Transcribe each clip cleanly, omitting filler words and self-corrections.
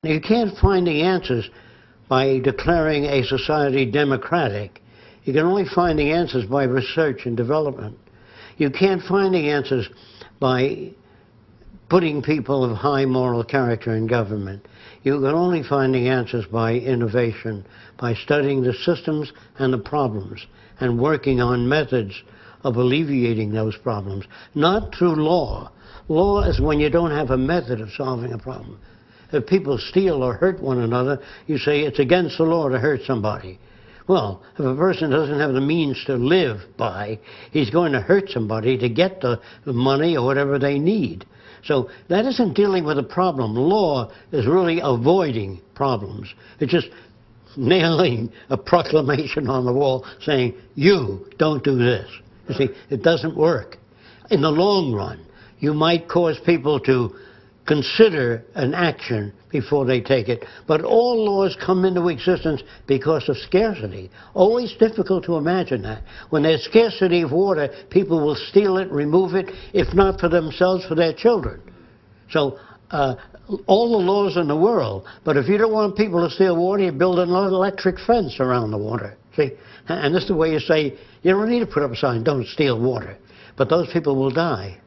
You can't find the answers by declaring a society democratic. You can only find the answers by research and development. You can't find the answers by putting people of high moral character in government. You can only find the answers by innovation, by studying the systems and the problems, and working on methods of alleviating those problems, not through law. Law is when you don't have a method of solving a problem. If people steal or hurt one another, you say it's against the law to hurt somebody. Well, if a person doesn't have the means to live by, he's going to hurt somebody to get the money or whatever they need. So that isn't dealing with a problem. Law is really avoiding problems. It's just nailing a proclamation on the wall saying, you don't do this. You see, it doesn't work. In the long run, you might cause people to consider an action before they take it. But all laws come into existence because of scarcity. Always difficult to imagine that. When there's scarcity of water, people will steal it, remove it, if not for themselves, for their children. So all the laws in the world, but if you don't want people to steal water, you build an electric fence around the water. See? And this is the way you say, you don't need to put up a sign, don't steal water. But those people will die.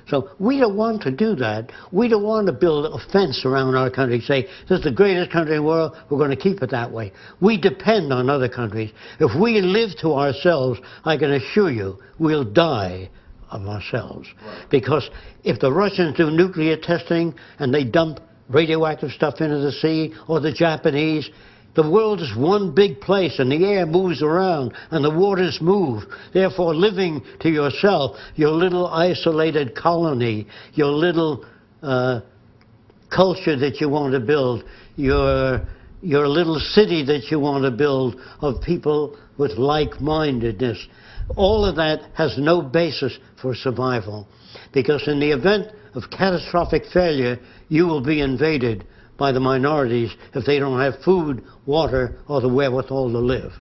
So we don't want to do that. We don't want to build a fence around our country, say, this is the greatest country in the world, we're going to keep it that way. We depend on other countries. If we live to ourselves, I can assure you, we'll die of ourselves. Because if the Russians do nuclear testing and they dump radioactive stuff into the sea, or the Japanese, the world is one big place, and the air moves around, and the waters move. Therefore, living to yourself, your little isolated colony, your little culture that you want to build, your little city that you want to build of people with like-mindedness, all of that has no basis for survival. Because in the event of catastrophic failure, you will be invaded by the minorities if they don't have food, water, or the wherewithal to live.